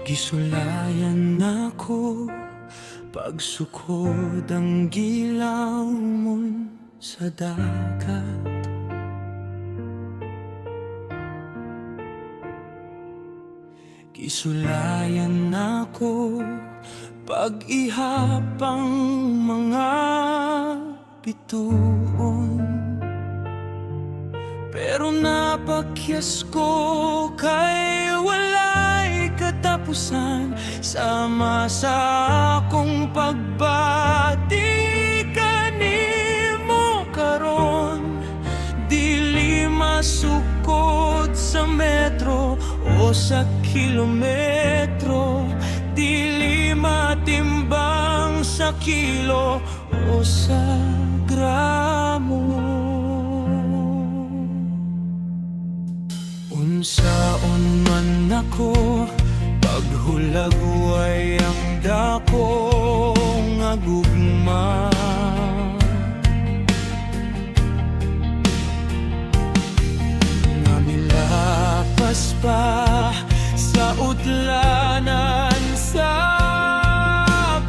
Gisulayan ako pagsukod ang gilaw mo sa dagat. Gisulayan ako pag-ihap ang mga bituon. Pero napakyas ko kay walay katapusan. Sama sa akong pagbati kanimo karon. Dili masukod sa metro o sa kilometro. Dili matimbang sa kilo o sa gramo. Unsaon man ako, paghulagway ang dako nga gugma. Nga milapas pa sa utlanan sa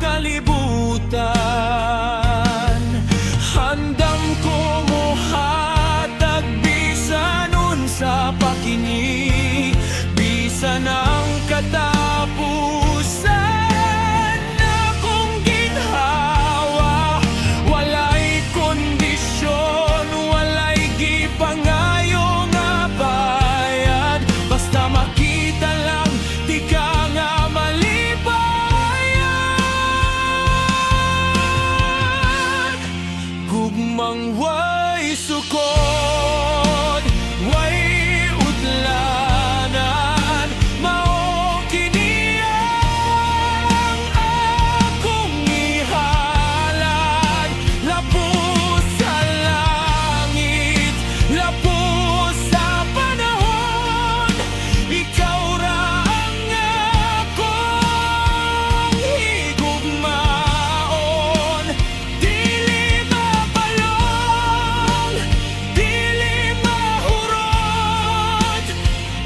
kalibutan. Handam ko mohatag bisan unsa pa kini, bisan ang katapusan akong ginhawa. Walay kondisyon, walay gipangayo nga bayad. Basta makita lang, di ka nga malibayan. Gugmang way sukod, way utlanan, mao kini ang akong ihalad. Lapos sa langit, lapos sa panahon, ikaw ra ang akong higugmaon. Dili mapalong, dili mahurot,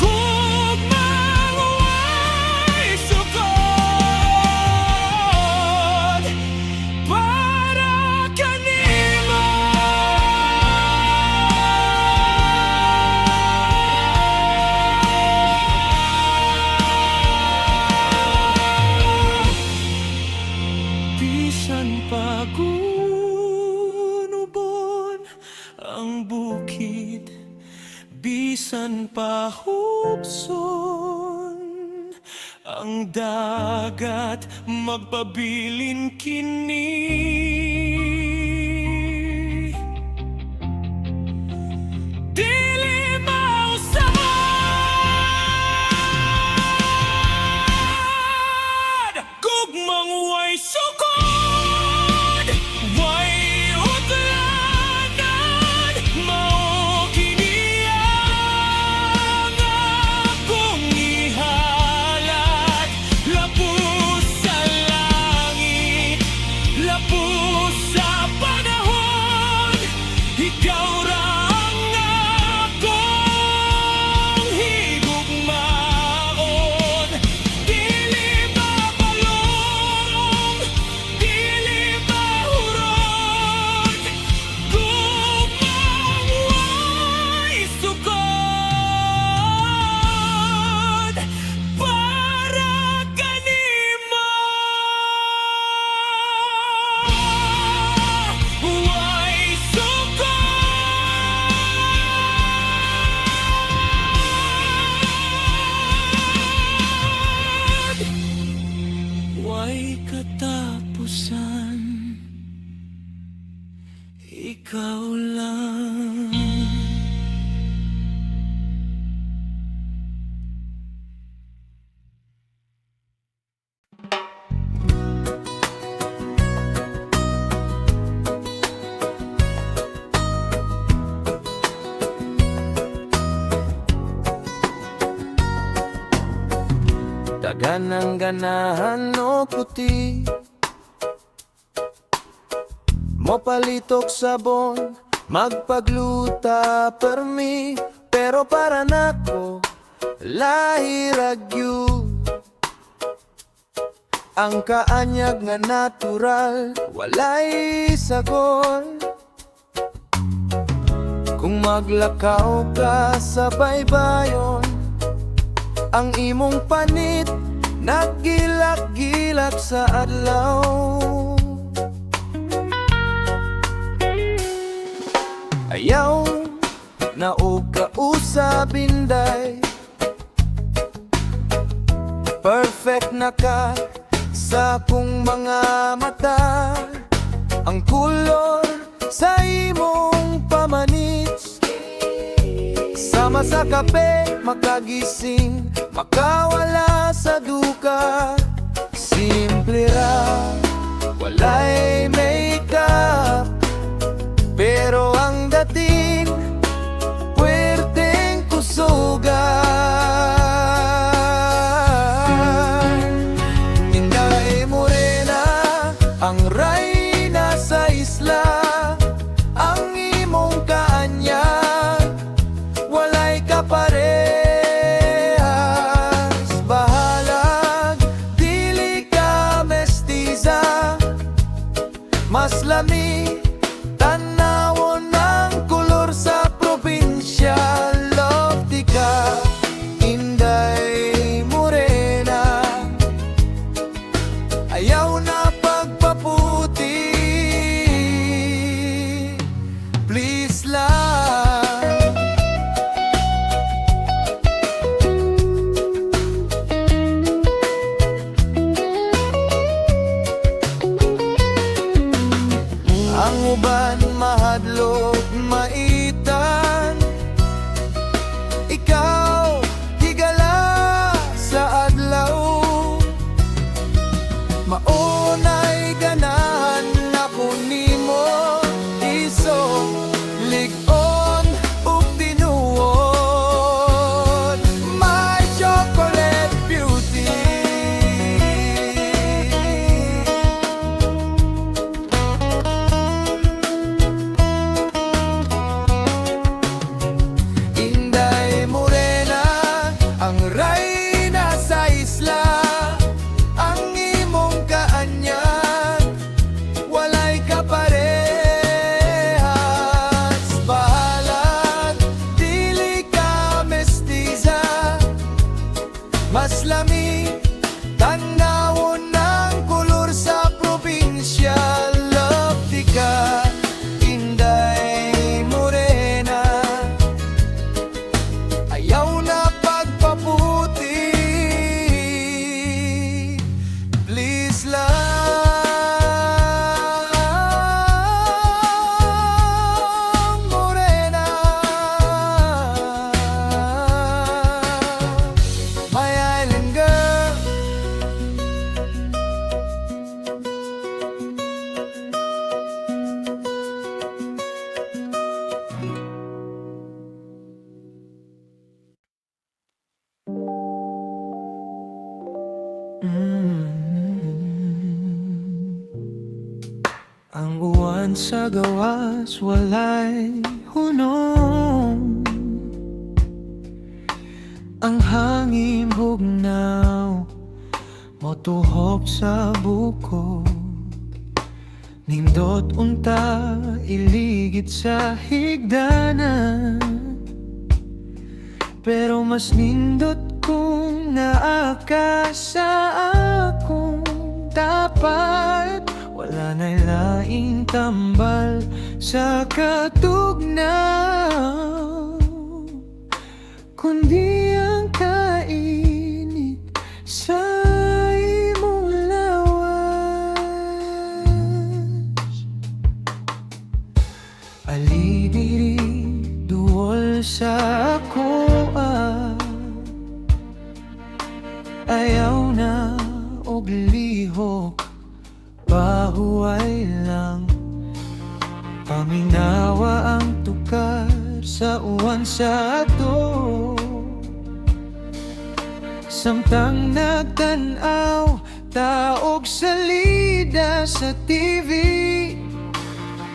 gugmang way sukod para kanimo. Bisan pagunubon ang bukid, bisan pahupson ang dagat, magpabilin kini. Dili mausamad, gugmang way sukod, way utlanan, mao kini ang akong ihalad. Lapos sa langit, lapos sa panahon, ikaw ra ang akong higugmaon. Dili mapalong, dili mahurot, gugmang way sukod para kanimo. Way sukod, way katapusan, ikaw lang. Dagan ang ganahan o puti, mopalitok sabon, magpagluta permi. Pero para nako lahi ragyu, ang kaanyag nga natural, walay sagol. Kung maglakaw ka sa baybayon, ang imong panit naggilak-gilak sa adlaw. Ayaw na og kausabinday, perfect na ka sa akong mga mata. Ang kulor sa imong pamanits, sama sa kape, makagising, makawala sa duka. Simple ra, walay makeup, pero ang dating puwerteng kusugan. Inday morena, ang rayna sa isla, ang imong kaanyag, walay kaparehas. Bahalag, dili ka mestiza, mas lami tanawon ng kulor sa probinsya. Love di ka, Inday morena, ayaw na pagpaputi, please lang. Ang uban mahadlok maitan, ikaw higala sa adlaw. Maunay ganahan ako nimo, isog, lig-on ug tinuod. My chocolate beauty, Inday morena, ang rayna sa isla, ang imong kaanyag, walay kaparehas. Bahalag, dili ka mestiza, mas lami tanawon ng kulor sa probinsya. Love di ka, Inday morena, ayaw na pagpaputi, please lang, morena, my island girl. Ang buwan sa gawas walay hunong, ang hangin bugnaw motuhok sa bukog. Nindot unta iligid sa higdanan, pero mas nindot kung naa ka sa akong tapat. Wala na'y laing tambal sa katugnaw, kundi ang kainit sa imong lawas. Ali diri duol sa ako, ayaw na og lihok, pahuway lang. Paminawa ang tukar sa uwan sa ato, samtang nagtanaw taog salida sa TV.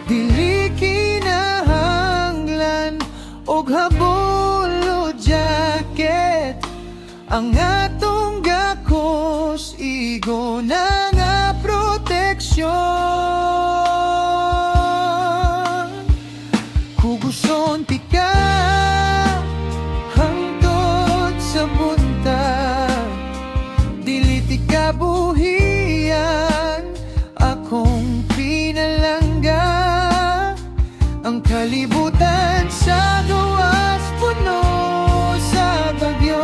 Dili kinahanglan og habol o jacket, ang atong gakon Diyos igo na nga proteksyon. Kuguson ti ka hangtod sa buntag, dili ti kabuhian akong pinalangga. Ang kalibutan sa gawas puno sa bagyo,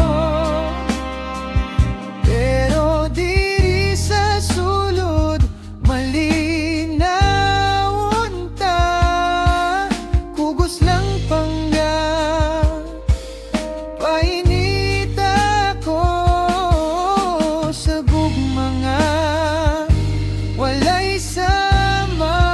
pero diri sa sulod malinaw unta. Kugos lang pangga painit ako sa gugmanga, walay sama.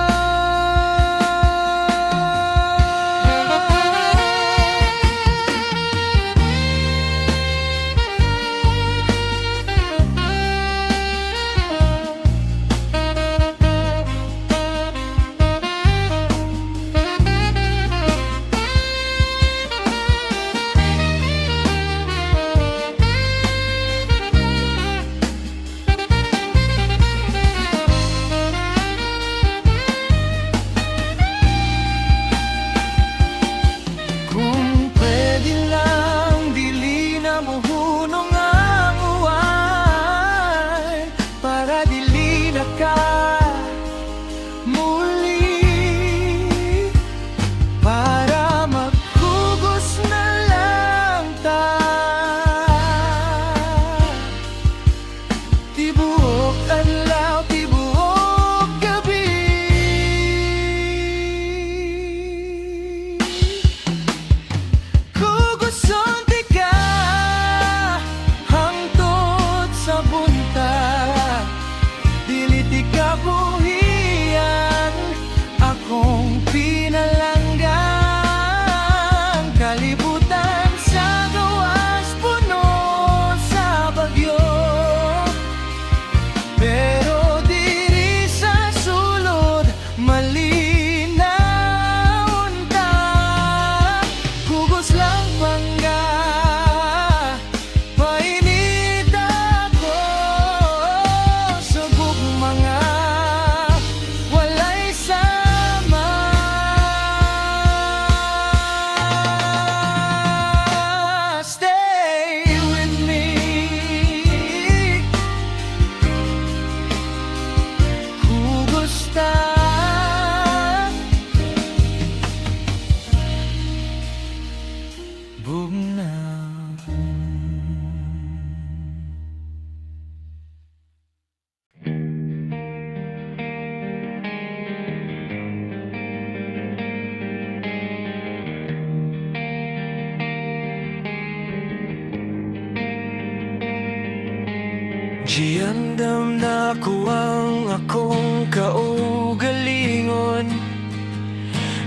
Giandam na ko ang akong kaugalingon,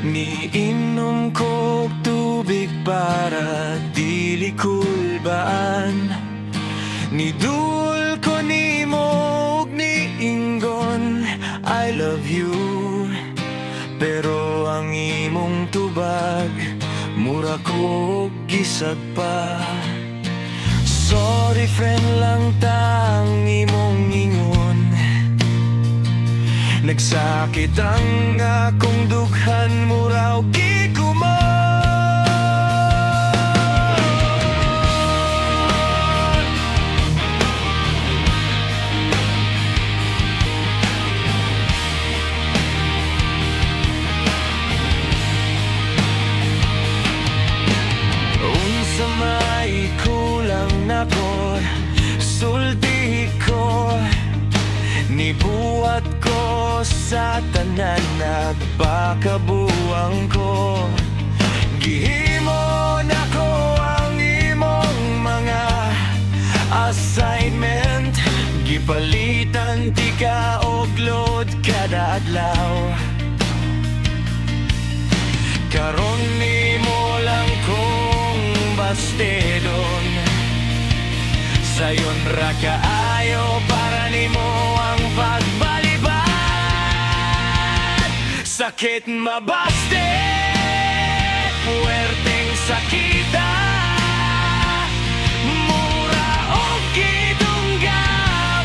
niinom ko tubig para dili kulbaan. Nidul ko nimo ug niingon I love you, pero ang imong tubag mura ko gisag pa. Sorry friend lang tang imong ingon, nagsakit ang akong dughan mura og gikuman. Unsa may kulang nako, sulti ko, nibuhat ko sa tanan, nagpakabuang ko. Gihimo nako ang imong mga assignment, gipalitan ti ka og load kada adlaw. Karon nimo lang kong bastidon, sayon ra kaayo para nimo ang pagbalibad. Sakit mabaste, puwerteng sakita, mura o gidunggan,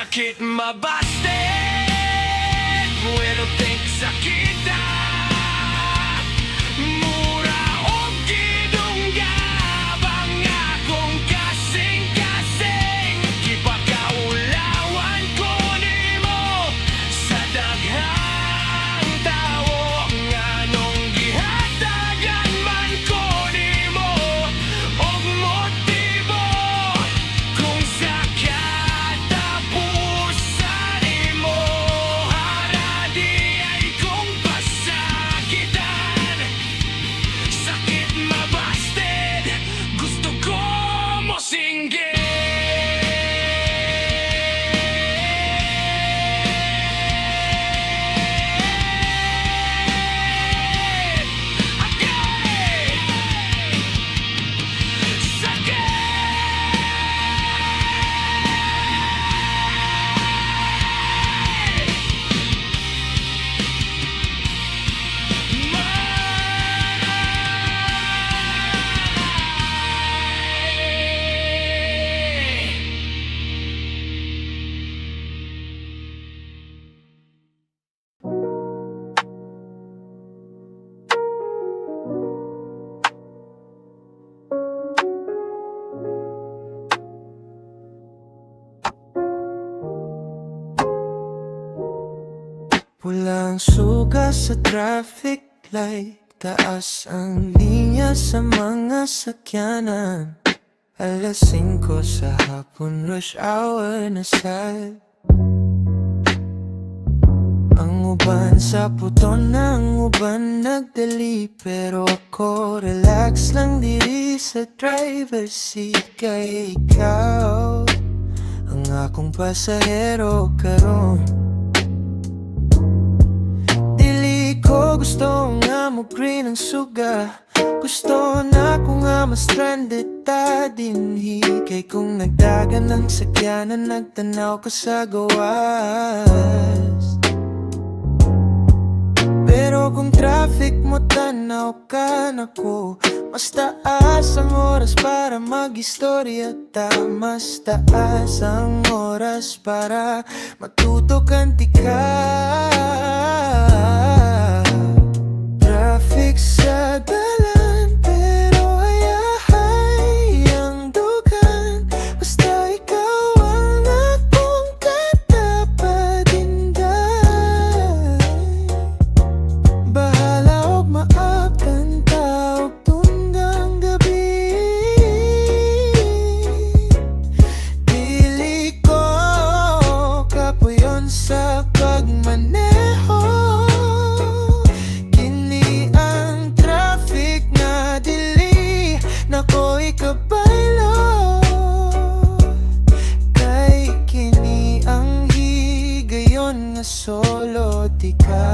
sakit mabasted. Pero think sakita mura o gidungga. Bang akong kasing-kasing kipakaulawan ko nimo sa daghang tawo. Nganong gihatagan man ko nimo og motibo kung sa katapusan nimo haradi ay kong pasakitan. Sakit mabasted, gusto ko mo singgit. Pulang suga sa traffic light, taas ang linya sa mga sakyanan. Alas 5 sa hapon, rush hour na sad. Ang uban sa puton, ang uban nagdali, pero ako relax lang diri sa driver's seat. Kay ikaw ang akong pasahero karon. Ko gusto nga mo green ang suga. Gusto na ko nga mas stranded ta dinhi. Kay kung nagdagan ng sakyanan, nagtanaw ka sa gawas. Pero kung traffic mo, tanaw ka na ko. Mas taas ang oras para mag-istorya ta. Mas taas ang oras para matuto kanti ka. Traffic sa dalan, pero hayahay ang dugan. Basta ikaw ang akong katapat, inday. Bahala og maabtan ta og tundang gabi. Dili ko kapuyon sa pagmaneho. Kini ang traffic nga dili na ko'y kabaylo. Kay kini ang higayon nga solo di ka.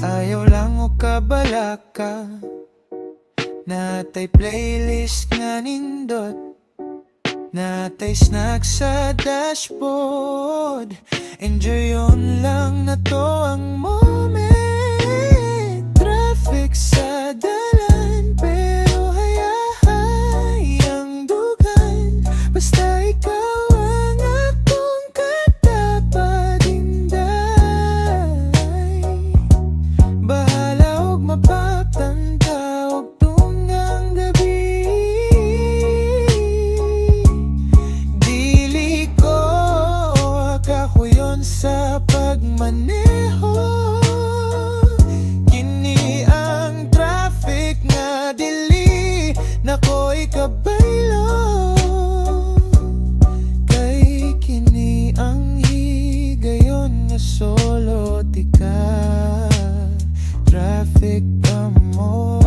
Ayaw lang o kabalaka, natay playlist nga nindot, natay snack sa dashboard. Enjoy yun lang na to ang moment. Traffic sa dalan, pero hayahay ang dugan. Basta ikaw ang akong katapat, inday. Bahala og mapaptanta og tungang gabi. Dili ko kakuyon sa pagmaneho. Kini ang traffic nga dili na ko'y kabaylo. Kay kini ang higayon nga solo di ka. Traffic amor.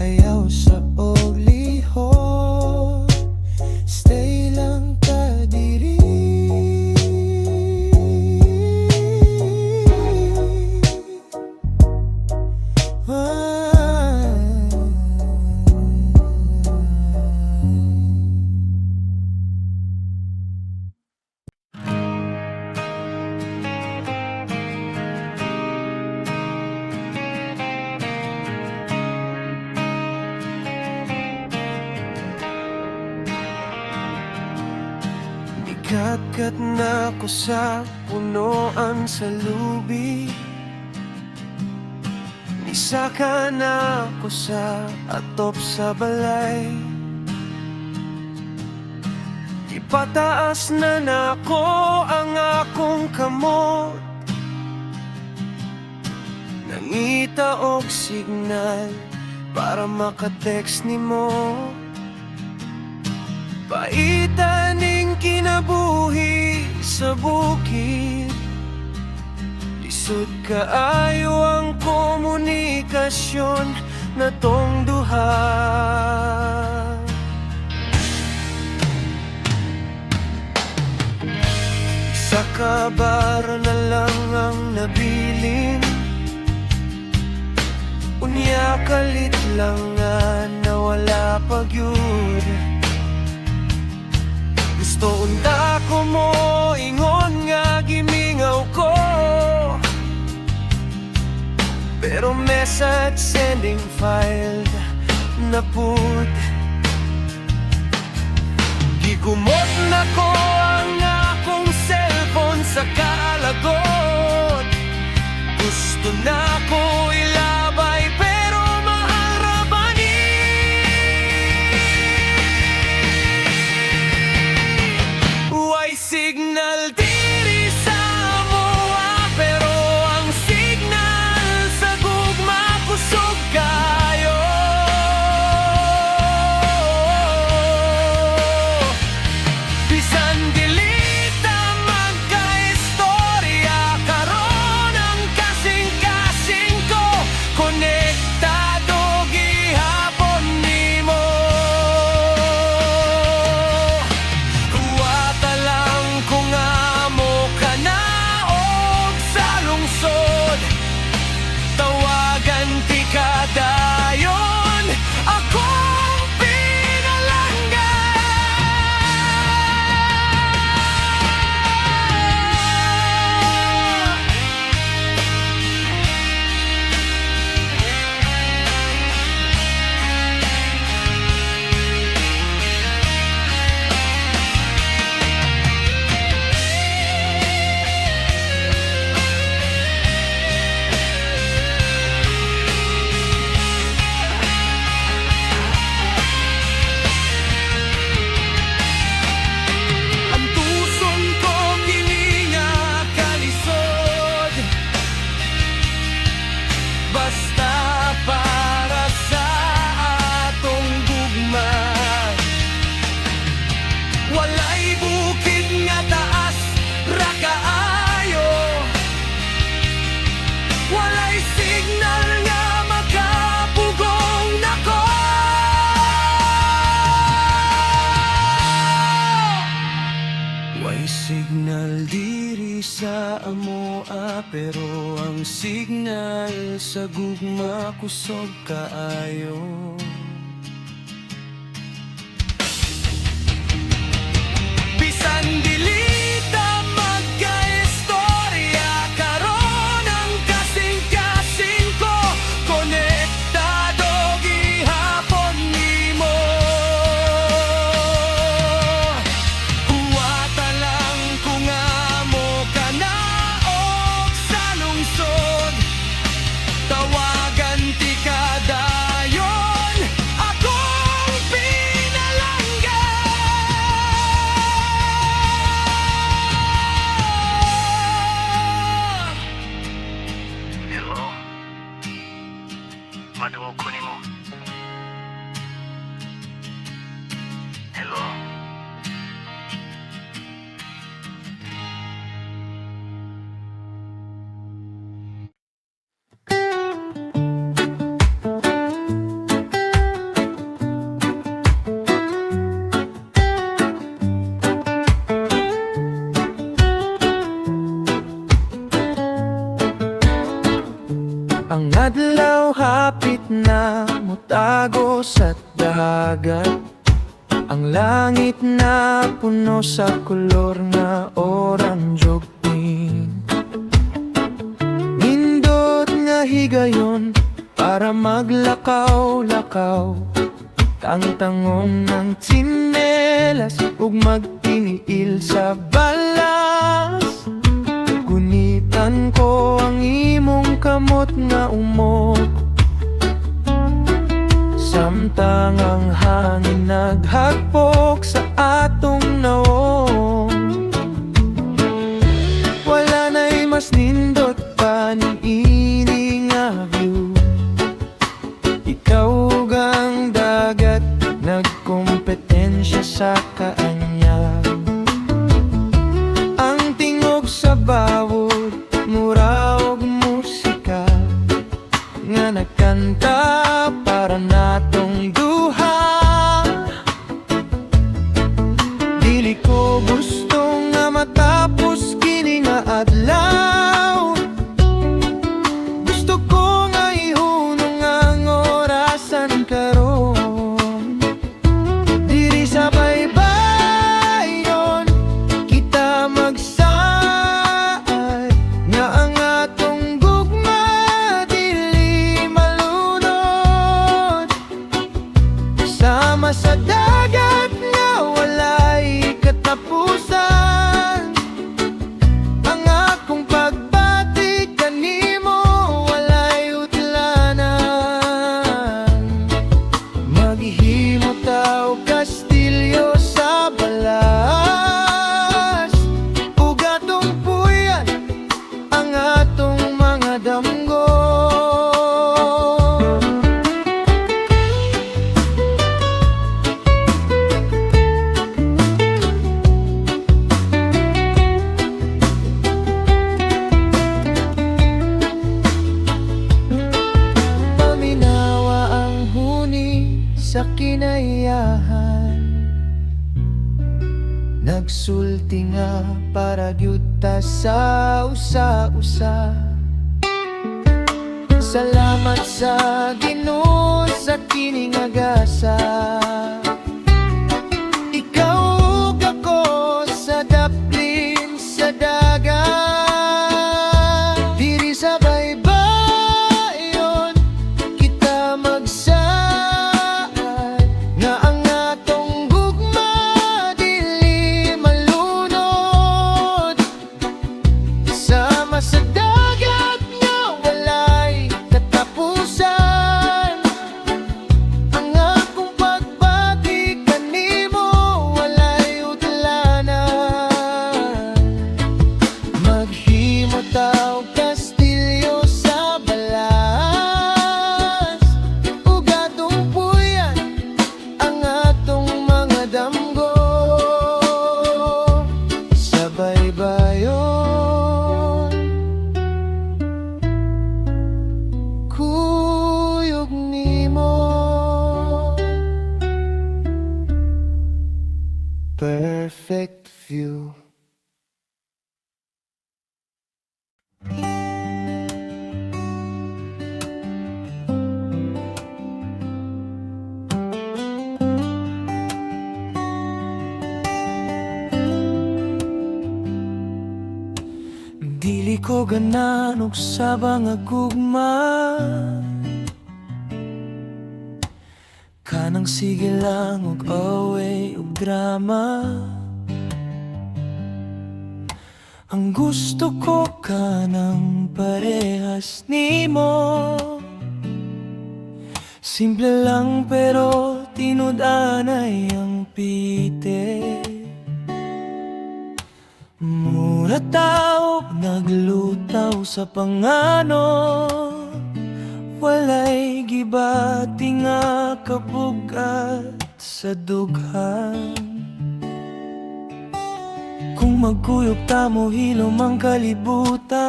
Ayaw sa og lihon. Stay lang Nagkatkat na ko sa punuan sa lubi, nisaka na ko sa atop sa balay. Ipataas na nako ang akong kamot, nangita og signal para makatext nimo. Paita ning kinabuhi sa bukid, lisod kaayo ang komunikasyon na tong duha. Sa kabar na lang ang nabilin, unya kalit lang nga nawala pagyud. Gusto unta ko mo ingon nga gimingaw ko, pero message sending filed na pud. Gigumot na ko ang akong cellphone sa kaalagot. Gusto na ko ilabay pero mahal ra ba ni? Way signal diri sa moa, pero ang signal sa gugma kusog kayo. Bisan dilita magka-istorya karon ang kasing-kasing ko, konektado gihapon nimo. Kuwata lang kung amo ka na og sa lungsod, tawagan ti kadayon akong pinalangga. Ang tuson ko kini nga kalisod, basta para sa atong gugma. Walay bukid nga taas ra kaayo, walay signal nga makapugong nako. Way signal diri sa amoa, pero ang signal sa gugma kusog kaayo. Bisan dilita magka-istorya karon ang kasing-kasing ko, konektado gihapon nimo. Huwata lang kung amo ka na og sa lungsod, tawagan ti kadayon akong pinalangga. Hello? Maduo ko nimo. Hello? Ang adlaw hapit na mutago sa dagat, ang langit na puno sa kolor nga orange ug pink. Nindot nga higayon para maglakaw-lakaw, tangtangon ng tsinelas ug magtiniil sa butang ang hangin naghagpok sa atong naong. Wala na'y mas nindot pa ning ini nga view. Ikaw gang dagat nagkompetensya sa kaanyag. Ang tingog sa bawod mura og musika nga nagkanta para natong duha. Dili ko gusto nga matapos kini nga adlaw. Gusto ko nga ihunong ang orasan karon. Diri sa baybayon kita magsaad nga ang atong gugma dili malunod. Sama sa dagat nga walay katapusan. Ang akong pagbati kanimo walay utlanan. Maghimo taw kastilyo sa balas, ug atong puyan ang atong mga damgo. Paminawa ang huni sa kinayahan. Nagsulti nga para gyud ta sa usa-usa. Salamat sa Ginoo sa kining agasa. Ikaw ug ako sa daplin sa dagat. Diri sa baybayon kita magsaad nga ang atong gugma dili malunod. Sama sa dagat nga walay katapusan. Ang akong pagbati kanimo walay utlanan. Maghimo taw kastilyo sa balas, ug atong puyan ang atong mga damgo. Sa baybayon kuyog nimo. Perfect view. Dili ko ganan og sabang agugma. Kanang sige lang og away og drama. Ang gusto ko kanang parehas nimo. Simple lang pero tinud-anay ang pite. Mura tao naglutaw sa pangano. Walay gibati nga kabugat sa dughan. Kung magkuyog ta mo hilom ang kalibutan.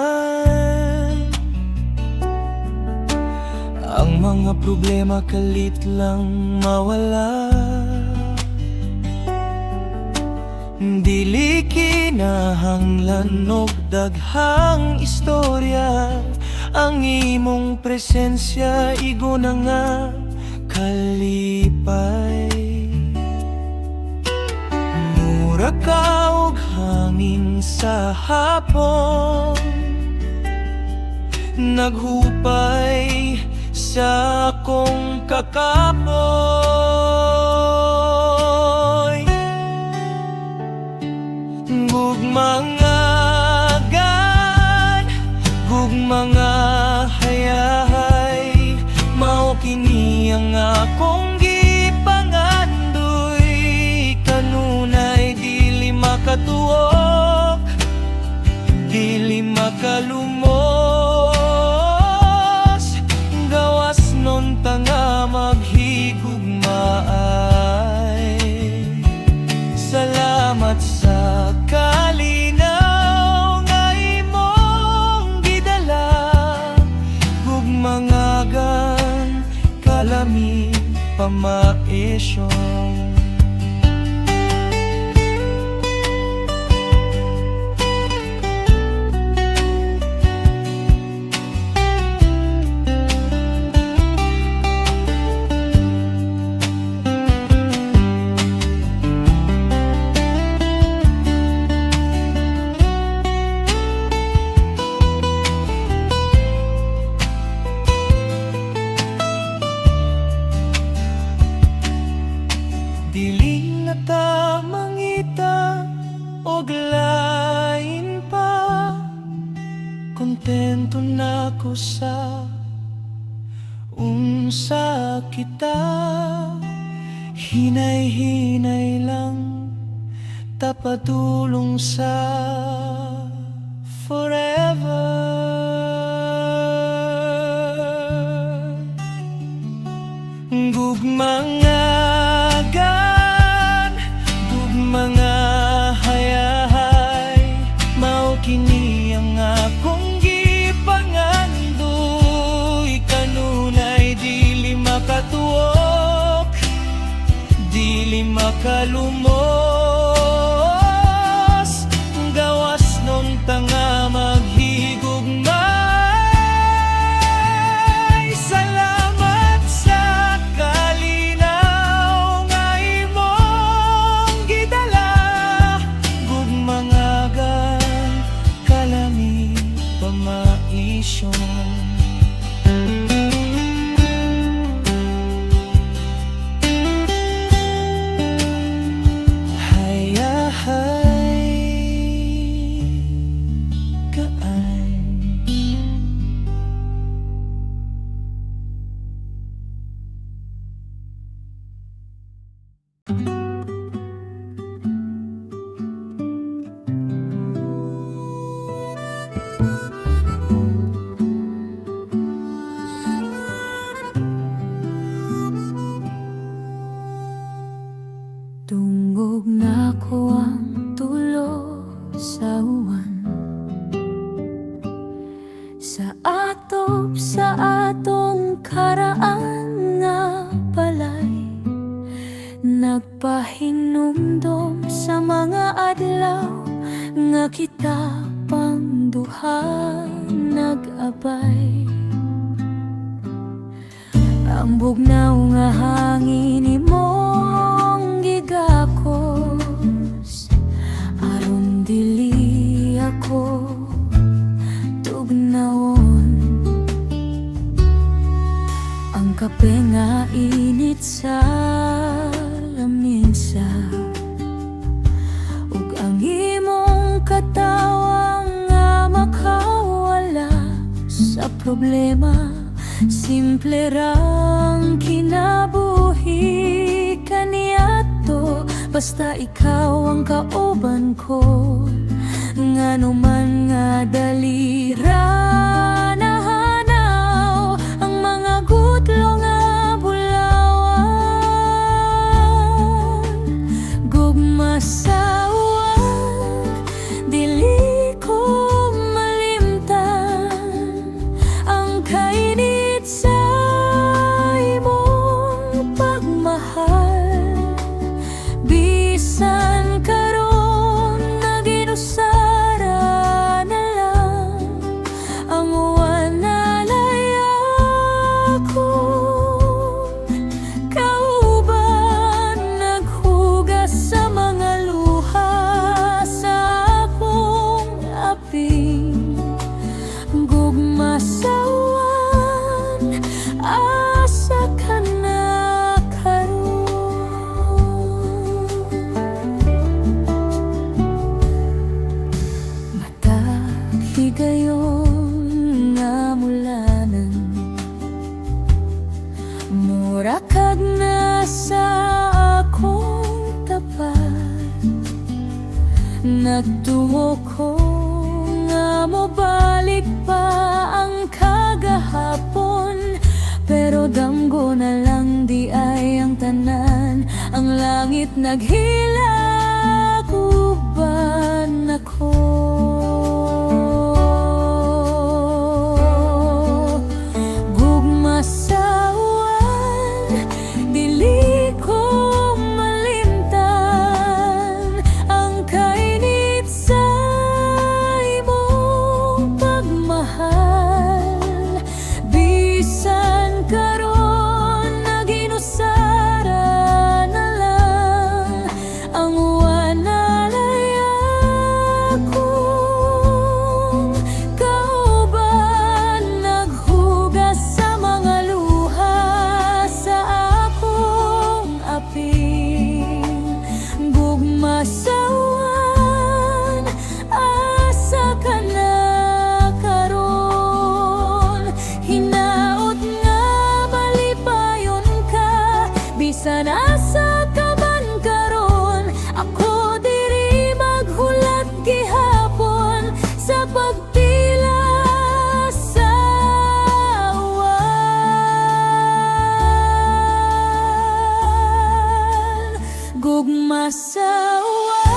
Ang mga problema kalit lang mawala. Dili kinahanglan og daghang istorya. Ang imong presensya iguna nga kalipay. Mura ka og hangin sa hapon, naghupay sa akong kakapoy. Gugmangagan, gugmanga hayahay, mao kini ang akong Dili na ta mangita og lain pa. Kontento na ko sa unsa kita. Hinay-hinay lang tapadulong sa forever. Gugmangagan, gugmangahayahay, mao kini ang akong gipangandoy. Kanunay dili makatuok, dili makalumos, gawas nun tanga maghigugmay. Salamat sa kalinaw nga imong gidala. Gugmangagan, kalami pamaisyon. Tungog na ko ang tulo sa uwan, sa atop sa atong karaan nga balay. Nagpahinumdom sa mga adlaw nga kita pang duha nag-abay. Ang bugnaw nga hangin imong gigakos, aron dili ako tugnawon. Ang kape nga init sa lamisa, ug ang imong katawa nga makawala sa problema. Simple rang kinabuhi kaniadto, basta ikaw ang kauban ko. Ngano man nga dali ra nahanaw ang mga gutlo nga bulawan. Gugmasawan, dili ko malimtan ang kainit sa imong pagmahal. Bisan karon na ginusara na lang ang wanalay akong kauban. Naghugas sa mga luha sa akong aping. Gugmasawan, asa ka na karon. Matag higayon nga mulanan, mura kag nasa akong tapat. Nagtuo ko nga mobalik pa ang kagahapon, pero damgo na lang di ay ang tanan. Ang langit naghila, uban ako. Gugmasawan, dili ko malimtan ang kainit sa imong pagmahal. Bisan karon na ginusara na lang ang wanalay ako. masawa